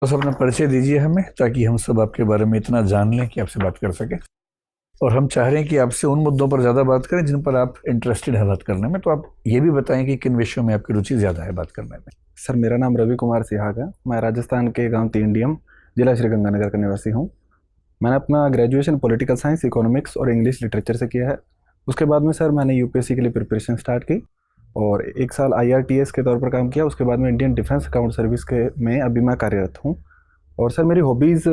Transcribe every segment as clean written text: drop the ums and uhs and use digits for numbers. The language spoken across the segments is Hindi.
बस अपना परिचय दीजिए हमें, ताकि हम सब आपके बारे में इतना जान लें कि आपसे बात कर सकें। और हम चाह रहे हैं कि आपसे उन मुद्दों पर ज़्यादा बात करें जिन पर आप इंटरेस्टेड हैं बात करने में। तो आप ये भी बताएं कि किन विषयों में आपकी रुचि ज़्यादा है बात करने में। सर, मेरा नाम रवि कुमार सिहाग है। मैं राजस्थान के गांव तीनडियम, जिला श्रीगंगानगर का निवासी हूँ। मैंने अपना ग्रेजुएशन पॉलिटिकल साइंस, इकोनॉमिक्स और इंग्लिश लिटरेचर से किया है। उसके बाद में सर मैंने यूपीएससी के लिए प्रिपरेशन स्टार्ट की और 1 साल आईआरटीएस के तौर पर काम किया। उसके बाद में इंडियन डिफेंस अकाउंट सर्विस के में अभी मैं कार्यरत हूँ। और सर मेरी hobbies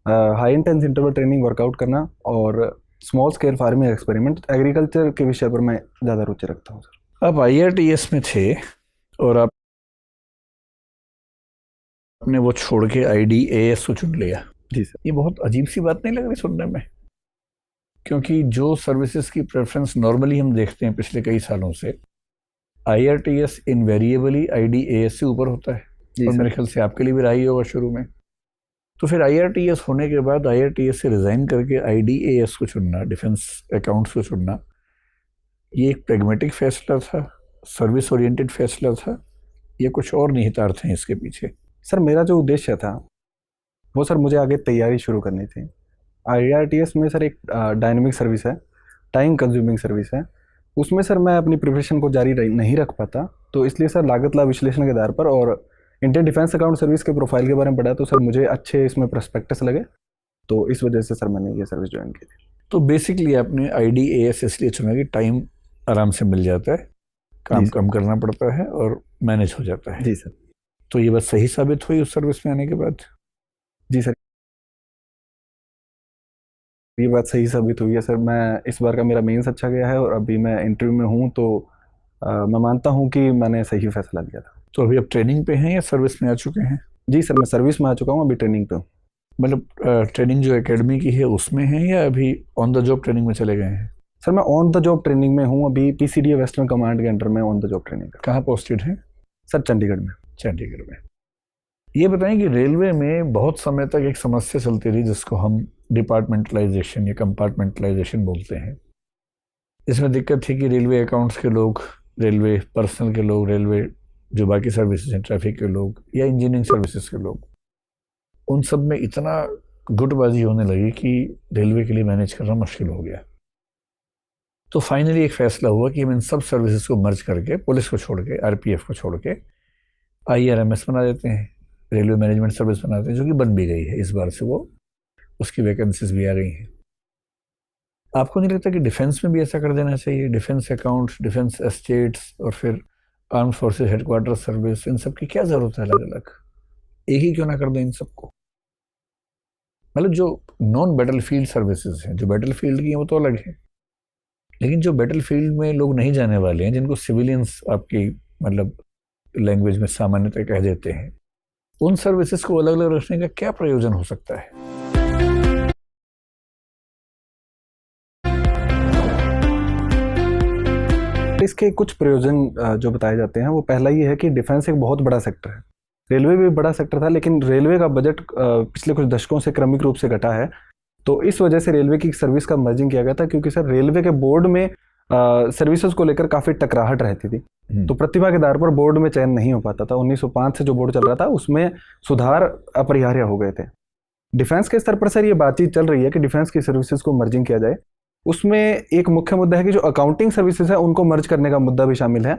high intense interval training, workout करना और small scale farming experiment, agriculture के विषय पर मैं ज़्यादा रुचि रखता हूँ सर। आप आईआरटीएस में थे और आपने वो छोड़ के आईडीएएस को चुन लिया। जी सर। ये बहुत अजीब सी बात नहीं लग रही सुनने में? क्योंकि जो सर्विसेज की प्रेफरेंस नॉर्मली हम देखते हैं पिछले कई सालों से, आईआरटीएस इनवेरिएबली आईडीएएस से ऊपर होता है। जी और सर। मेरे ख्याल से आपके लिए भी रहा ही होगा शुरू में। तो फिर आईआरटीएस होने के बाद आईआरटीएस से रिजाइन करके आईडीएएस को चुनना, डिफेंस अकाउंट्स को चुनना, ये एक प्रैग्मेटिक फैसला था, सर्विस ओरिएंटेड फैसला था, या कुछ और निहितार्थ हैं इसके पीछे? सर मेरा जो उद्देश्य था वो सर मुझे आगे तैयारी शुरू करनी थी। आईआरटीएस में सर एक डायनेमिक सर्विस है, टाइम कंज्यूमिंग सर्विस है। उसमें सर मैं अपनी प्रिपरेशन को जारी नहीं रख पाता। तो इसलिए सर लागत लाभ विश्लेषण के आधार पर और इंडियन डिफेंस अकाउंट सर्विस के प्रोफाइल के बारे में पढ़ा, तो सर मुझे अच्छे इसमें प्रोस्पेक्टस लगे। तो इस वजह से सर मैंने ये सर्विस ज्वाइन की थी। तो बेसिकली आपने आईडीएएस इसलिए चुना कि टाइम आराम से मिल जाता है, जी काम सर। कम करना पड़ता है और मैनेज हो जाता है। जी सर। तो ये बात सही साबित हुई उस सर्विस में आने के बाद? जी सर, ये बात सही साबित हुई है सर। मैं इस बार का मेरा मेंस अच्छा गया है और अभी मैं इंटरव्यू में हूँ। तो मैं मानता हूँ कि मैंने सही फैसला लिया था। तो अभी आप ट्रेनिंग पे हैं या सर्विस में आ चुके हैं? जी सर, मैं सर्विस में आ चुका हूँ, अभी ट्रेनिंग पे हूँ। मतलब ट्रेनिंग जो एकेडमी की है उसमें है या अभी ऑन द जॉब ट्रेनिंग में चले गए हैं? सर मैं ऑन द जॉब ट्रेनिंग में हूँ, अभी पीसीडीए वेस्टर्न कमांड के अंडर में ऑन द जॉब ट्रेनिंग कर रहा कहाँ पोस्टेड हैं? हूँ सर, चंडीगढ़ में। चंडीगढ़ में। ये बताएं कि रेलवे में बहुत समय तक एक समस्या चलती रही जिसको हम डिपार्टमेंटलाइजेशन या कंपार्टमेंटलाइजेशन बोलते हैं। इसमें दिक्कत थी कि रेलवे अकाउंट्स के लोग, रेलवे पर्सनल के लोग, रेलवे जो बाकी सर्विसेज हैं, ट्रैफिक के लोग या इंजीनियरिंग सर्विसेज के लोग, उन सब में इतना गुटबाजी होने लगी कि रेलवे के लिए मैनेज करना मुश्किल हो गया। तो फाइनली एक फैसला हुआ कि हम इन सब सर्विसेज को मर्ज करके, पुलिस को छोड़ के, आरपीएफ को छोड़ के आईआरएमएस बना देते हैं, रेलवे मैनेजमेंट सर्विस बना देते हैं, जो कि बन भी गई है इस बार से। वो उसकी वैकेंसीज भी आ रही हैं। आपको नहीं लगता कि डिफेंस में भी ऐसा कर देना चाहिए? डिफेंस अकाउंट्स, डिफेंस एस्टेट्स और फिर आर्म फोर्सेस हेडक्वार्टर सर्विस, इन सब की क्या जरूरत है अलग अलग? एक ही क्यों ना कर दें इन सबको? मतलब जो नॉन बैटल फील्ड सर्विसेज हैं, जो बैटल फील्ड की हैं वो तो अलग है, लेकिन जो बैटल फील्ड में लोग नहीं जाने वाले हैं, जिनको सिविलियंस आपकी मतलब लैंग्वेज में सामान्यतः कह देते हैं, उन सर्विसेज को अलग अलग रखने का क्या प्रयोजन हो सकता है? इसके कुछ प्रयोजन जो बताए जाते हैं, वो पहला ये है कि डिफेंस एक बहुत बड़ा सेक्टर है। रेलवे भी बड़ा सेक्टर था, लेकिन रेलवे का बजट पिछले कुछ दशकों से क्रमिक रूप से घटा है। तो इस वजह से रेलवे की सर्विस का मर्जिंग किया गया था, क्योंकि सर रेलवे के बोर्ड में सर्विसेज को लेकर काफ़ी टकराहट रहती थी। तो प्रतिभा के आधार पर बोर्ड में चयन नहीं हो पाता था। 1905 से जो बोर्ड चल रहा था उसमें सुधार अपरिहार्य हो गए थे। डिफेंस के स्तर पर सर ये बातचीत चल रही है कि डिफेंस की सर्विसेज को मर्जिंग किया जाए। उसमें एक मुख्य मुद्दा है कि जो अकाउंटिंग सर्विसेज है उनको मर्ज करने का मुद्दा भी शामिल है।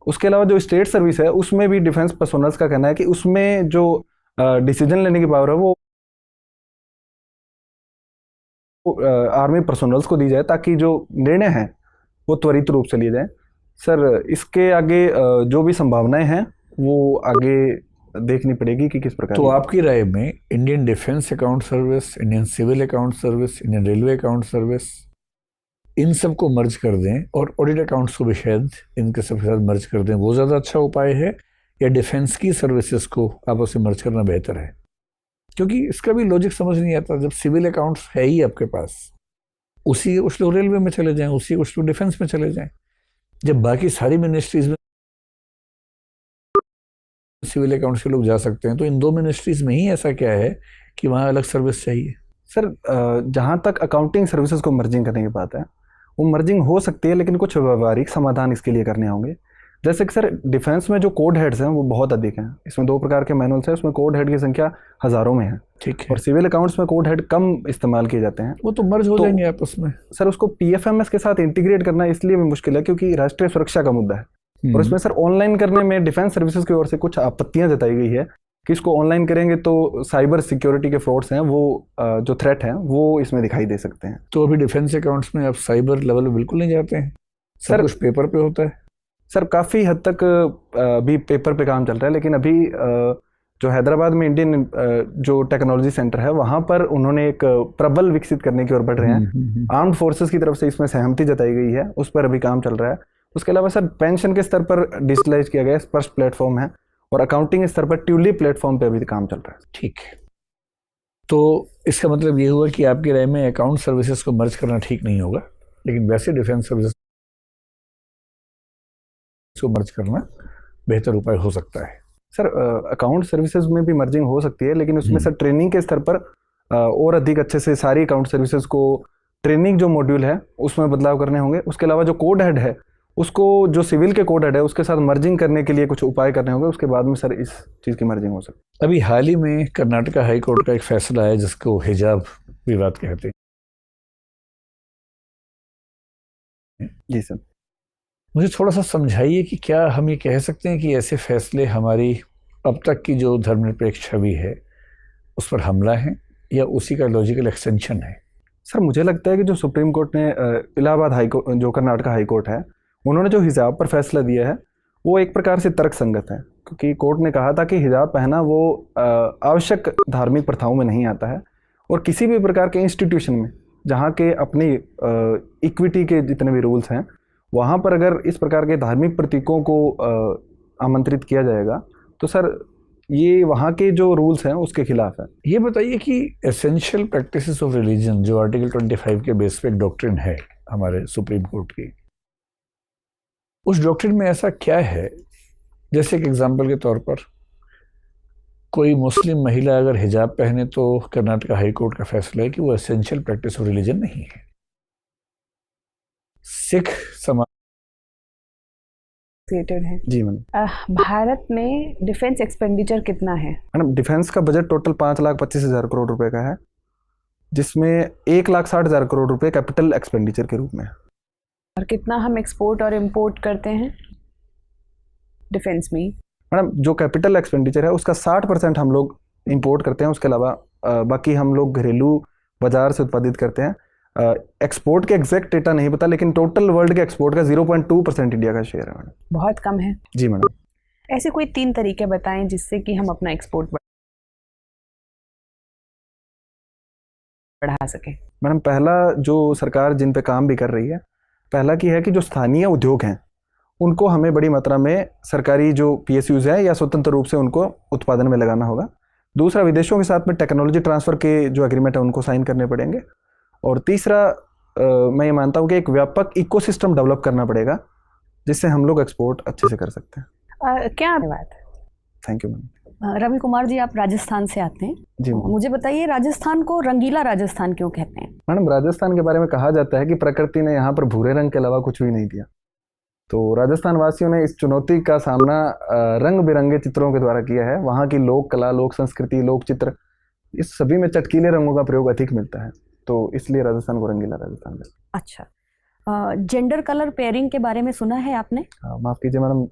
उसके अलावा जो स्टेट सर्विस है उसमें भी डिफेंस पर्सोनल्स का कहना है कि उसमें जो डिसीजन लेने की पावर है वो आर्मी पर्सोनल्स को दी जाए, ताकि जो निर्णय हैं वो त्वरित रूप से लिए जाए। सर इसके आगे जो भी संभावनाएं हैं वो आगे देखनी पड़ेगी कि किस प्रकार तो की। आपकी राय में Indian defence account service, Indian civil account service, Indian railway account service, इन सब को मर्ज कर दें और ऑडिट अकाउंट्स को भी शायद इनके सबके साथ मर्ज कर दें, वो ज़्यादा अच्छा उपाय है, या डिफेंस की सर्विसेज को आपस में मर्ज करना बेहतर है? क्योंकि इसका भी लॉजिक समझ नहीं आता। जब सिविल अकाउंट्स है ही आपके पास, उसी के कुछ लोग रेलवे में चले जाएं, उसी के कुछ लोग डिफेंस में चले जाएं। जब बाकी सारी मिनिस्ट्रीज में सिविल अकाउंट्स के लोग जा सकते हैं, तो इन दो मिनिस्ट्रीज में ही ऐसा क्या है कि वहाँ अलग सर्विस चाहिए? सर जहाँ तक अकाउंटिंग सर्विसेज को मर्जिंग करने की बात है, वो मर्जिंग हो सकती है, लेकिन कुछ व्यवहारिक समाधान इसके लिए करने होंगे। जैसे कि सर डिफेंस में जो कोड हेड्स हैं वो बहुत अधिक हैं। इसमें 2 प्रकार के मैनुअल्स हैं, उसमें कोड हेड की संख्या हज़ारों में है। ठीक है। और सिविल अकाउंट्स में कोड हेड कम इस्तेमाल किए जाते हैं। वो तो मर्ज हो जाएंगे आपस में। सर उसको पीएफएमएस के साथ इंटीग्रेट करना इसलिए भी मुश्किल है क्योंकि राष्ट्रीय सुरक्षा का मुद्दा है। और इसमें सर ऑनलाइन करने में डिफेंस सर्विसेज की ओर से कुछ आपत्तियां जताई गई है कि इसको ऑनलाइन करेंगे तो साइबर सिक्योरिटी के फ्रॉड्स हैं वो जो थ्रेट हैं वो इसमें दिखाई दे सकते हैं। तो अभी डिफेंस अकाउंट्स में आप साइबर लेवल पे बिल्कुल नहीं जाते हैं, सब कुछ पेपर पे होता है? सर काफ़ी हद तक अभी पेपर पे काम चल रहा है, लेकिन अभी जो हैदराबाद में इंडियन जो टेक्नोलॉजी सेंटर है वहाँ पर उन्होंने एक प्रबल विकसित करने की ओर बढ़ रहे हैं। आर्म्ड फोर्सेस की तरफ से इसमें सहमति जताई गई है, उस पर अभी काम चल रहा है। उसके अलावा सर पेंशन के स्तर पर डिजिटलाइज किया गया स्पष्ट प्लेटफॉर्म है, और अकाउंटिंग स्तर पर ट्यूलिप प्लेटफॉर्म पे अभी काम चल रहा है। ठीक है, तो इसका मतलब ये हुआ कि आपकी राय में अकाउंट सर्विसेज को मर्ज करना ठीक नहीं होगा, लेकिन वैसे डिफेंस सर्विसेज को मर्ज करना बेहतर उपाय हो सकता है। सर अकाउंट सर्विसेज में भी मर्जिंग हो सकती है, लेकिन उसमें सर ट्रेनिंग के स्तर पर और अधिक अच्छे से सारी अकाउंट सर्विसेज को ट्रेनिंग जो मॉड्यूल है उसमें बदलाव करने होंगे। उसके अलावा जो कोड हेड है उसको जो सिविल के कोड हेड है उसके साथ मर्जिंग करने के लिए कुछ उपाय करने होंगे। उसके बाद में सर इस चीज़ की मर्जिंग हो सकती है। अभी हाल ही में कर्नाटका हाई कोर्ट का एक फैसला है जिसको हिजाब विवाद कहते हैं। जी सर, मुझे थोड़ा सा समझाइए कि क्या हम ये कह सकते हैं कि ऐसे फैसले हमारी अब तक की जो धर्मनिरपेक्ष छवि है उस पर हमला है या उसी का लॉजिकल एक्सटेंशन है? सर मुझे लगता है कि जो सुप्रीम कोर्ट ने इलाहाबाद हाई कोर्ट जो कर्नाटका हाई कोर्ट है उन्होंने जो हिजाब पर फैसला दिया है वो एक प्रकार से तर्क संगत है, क्योंकि कोर्ट ने कहा था कि हिजाब पहना वो आवश्यक धार्मिक प्रथाओं में नहीं आता है, और किसी भी प्रकार के इंस्टीट्यूशन में जहाँ के अपनी इक्विटी के जितने भी रूल्स हैं वहाँ पर अगर इस प्रकार के धार्मिक प्रतीकों को आमंत्रित किया जाएगा तो सर ये वहाँ के जो रूल्स हैं उसके खिलाफ है। ये बताइए कि एसेंशियल प्रैक्टिसेस ऑफ रिलीजन जो आर्टिकल 25 के बेस पे एक डॉक्ट्रिन है हमारे सुप्रीम कोर्ट की, उस डॉक्ट्रिन में ऐसा क्या है, जैसे एक एग्जांपल के तौर पर कोई मुस्लिम महिला अगर हिजाब पहने तो कर्नाटका हाई कोर्ट का फैसला है कि वो एसेंशियल प्रैक्टिस ऑफ रिलीजन नहीं है। सिख समाज है। जी मैडम। भारत में डिफेंस एक्सपेंडिचर कितना है? मैडम डिफेंस का बजट टोटल 5,25,000 करोड़ रुपए का है, जिसमें 1,60,000 करोड़ रुपए कैपिटल एक्सपेंडिचर के रूप में है। और कितना हम एक्सपोर्ट और इंपोर्ट करते हैं डिफेंस में? मैडम जो कैपिटल एक्सपेंडिचर है उसका 60% हम लोग इंपोर्ट करते हैं, उसके अलावा बाकी हम लोग घरेलू बाजार से उत्पादित करते हैं। एक्सपोर्ट के एग्जैक्ट डेटा नहीं पता, लेकिन टोटल वर्ल्ड के एक्सपोर्ट का 0.2% इंडिया का शेयर है मैडम। बहुत कम है। जी मैडम। ऐसे कोई 3 तरीके बताएं जिससे कि हम अपना एक्सपोर्ट बढ़ा सके। मैडम पहला जो सरकार जिन पे काम भी कर रही है, पहला की है कि जो स्थानीय उद्योग हैं उनको हमें बड़ी मात्रा में सरकारी जो PSUs है या स्वतंत्र रूप से उनको उत्पादन में लगाना होगा। दूसरा, विदेशों के साथ में टेक्नोलॉजी ट्रांसफ़र के जो एग्रीमेंट है उनको साइन करने पड़ेंगे। और तीसरा, मैं ये मानता हूँ कि एक व्यापक इकोसिस्टम डेवलप करना पड़ेगा जिससे हम लोग एक्सपोर्ट अच्छे से कर सकते हैं। क्या धन्यवाद। Thank you ma'am. Ravi Kumar ji, आप राजस्थान से आते हैं। जी मुझे बताइए, राजस्थान को रंगीला राजस्थान क्यों कहते हैं? मैडम राजस्थान के बारे में कहा जाता है कि प्रकृति ने यहाँ पर भूरे रंग के अलावा कुछ भी नहीं दिया, तो राजस्थान वासियों ने इस चुनौती का सामना रंग बिरंगे चित्रों के द्वारा किया है। वहाँ की लोक कला, लोक संस्कृति, लोक चित्र, इस सभी में चटकीले रंगों का प्रयोग अधिक मिलता है, तो इसलिए राजस्थान को रंगीला राजस्थान है। अच्छा, जेंडर कलर पेयरिंग के बारे में सुना है आपने? माफ कीजिए मैडम,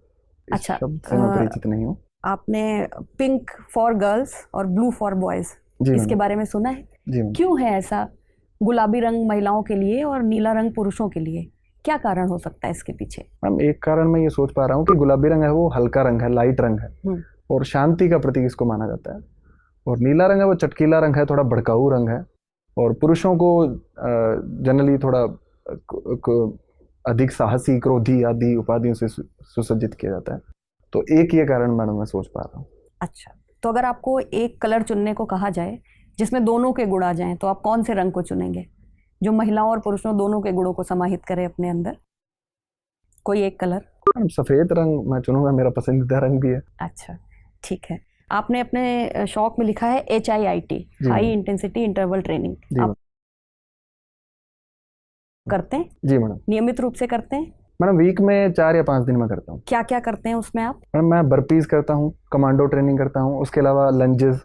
अच्छा, शब्द से मैं परिचित नहीं हूँ। आपने पिंक फॉर गर्ल्स और ब्लू फॉर बॉयज इसके बारे में सुना है? जी। क्यों है ऐसा? गुलाबी रंग महिलाओं के लिए और नीला रंग पुरुषों के लिए, क्या कारण हो सकता है इसके पीछे? मैम एक कारण मैं ये सोच पा रहा हूँ कि गुलाबी रंग है वो हल्का रंग है, लाइट रंग है और शांति का प्रतीक इसको माना जाता है, और नीला रंग है वो चटकीला रंग है, थोड़ा भड़काऊ रंग है, और पुरुषों को जनरली थोड़ा अधिक साहसी, क्रोधी आदि उपाधियों से सुसज्जित किया जाता है। तो एक ये कारण मैडम मैं सोच पा रहा हूँ। अच्छा, तो अगर आपको एक कलर चुनने को कहा जाए जिसमें दोनों के गुण आ जाएं, तो आप कौन से रंग को चुनेंगे जो महिलाओं और पुरुषों दोनों के गुणों को समाहित करे अपने अंदर? कोई एक कलर? सफेद रंग मैं चुनूंगा, मेरा पसंदीदा रंग भी है। अच्छा, ठीक है। आपने अपने शौक में लिखा है HIIT, high intensity interval training, आप करते हैं? जी मैडम। नियमित रूप से करते हैं? मैडम वीक में 4 या 5 दिन में करता हूँ। क्या क्या करते हैं उसमें आप? मैडम मैं बर्पीज करता हूँ, कमांडो ट्रेनिंग करता हूँ, उसके अलावा lunges,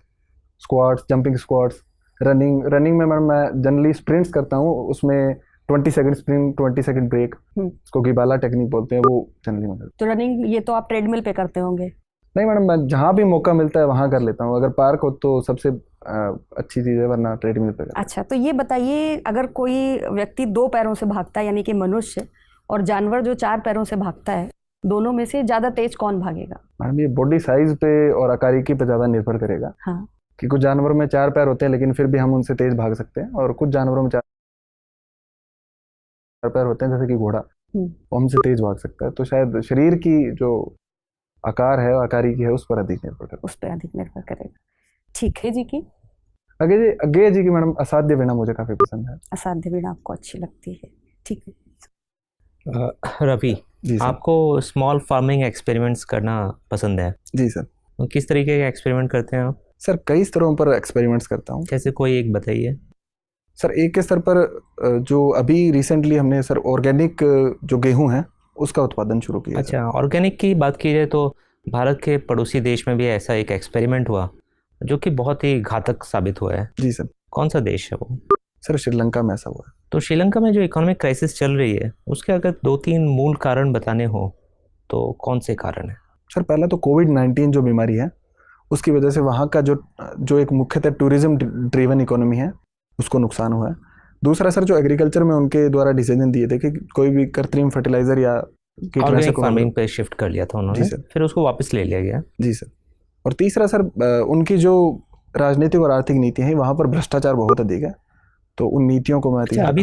squats, jumping squats, running में मैडम मैं जनरली स्प्रिंट्स करता हूँ, उसमें 20 सेकंड स्प्रिंट 20 सेकंड ब्रेक, उसको गिबाला टेक्निक बोलते हैं, वो जनरली मैं करता तो रनिंग ये तो आप ट्रेडमिल पे करते होंगे? हूँ। नहीं मैडम, मैं जहाँ भी मौका मिलता है वहाँ कर लेता हूँ, अगर पार्क हो तो सबसे अच्छी चीज़ है, वरना ट्रेडमिल पे करता हूँ। अच्छा, तो ये बताइए, अगर कोई व्यक्ति 2 पैरों से भागता है यानी कि मनुष्य, और जानवर जो 4 पैरों से भागता है, दोनों में से ज्यादा तेज कौन भागेगा? मैडम ये बॉडी साइज पे और आकारिकी पे ज़्यादा निर्भर करेगा। हाँ, कि कुछ जानवरों में 4 पैर होते हैं लेकिन फिर भी हम उनसे तेज भाग सकते हैं, और कुछ जानवरों में 4 पैर होते हैं जैसे कि घोड़ा, वो हमसे तेज भाग सकता है। तो शायद शरीर की जो आकार है, आकारिकी है, उस पर अधिक निर्भर करता उस पर अधिक निर्भर करेगा। ठीक है जी। की है। अगेय जी की मैडम असाध्य वीणा मुझे काफी पसंद है। असाध्य वीणा आपको अच्छी लगती है, ठीक है। रवि, जी सर। आपको स्मॉल फार्मिंग एक्सपेरिमेंट्स करना पसंद है, जी सर। तो किस तरीके के एक्सपेरिमेंट करते हैं आप? सर कई स्तरों पर एक्सपेरिमेंट्स करता हूँ। जैसे कोई एक बताइए। सर एक के स्तर पर जो अभी रिसेंटली हमने सर ऑर्गेनिक जो गेहूं है उसका उत्पादन शुरू किया। अच्छा, ऑर्गेनिक की बात की जाए तो भारत के पड़ोसी देश में भी ऐसा एक एक्सपेरिमेंट हुआ जो कि बहुत ही घातक साबित हुआ है। जी सर। कौन सा देश है वो? सर श्रीलंका में ऐसा हुआ है। तो श्रीलंका में जो इकोनॉमिक क्राइसिस चल रही है, उसके अगर 2-3 मूल कारण बताने हो तो कौन से कारण है? सर पहला तो कोविड-19 जो बीमारी है उसकी वजह से वहाँ का जो एक मुख्यतः टूरिज्म ड्रिवन इकोनॉमी है उसको नुकसान हुआ है। दूसरा सर जो एग्रीकल्चर में उनके द्वारा डिसीजन दिए थे कि कोई भी कृत्रिम फर्टिलाइजर या ऑर्गेनिक फार्मिंग पे शिफ्ट कर लिया था उन्होंने, जी सर। फिर उसको वापस ले लिया गया। जी सर। और तीसरा सर उनकी जो राजनीतिक और आर्थिक नीतियां हैं वहाँ पर भ्रष्टाचार बहुत अधिक है, तो उन नीतियों को मैं अच्छा, अभी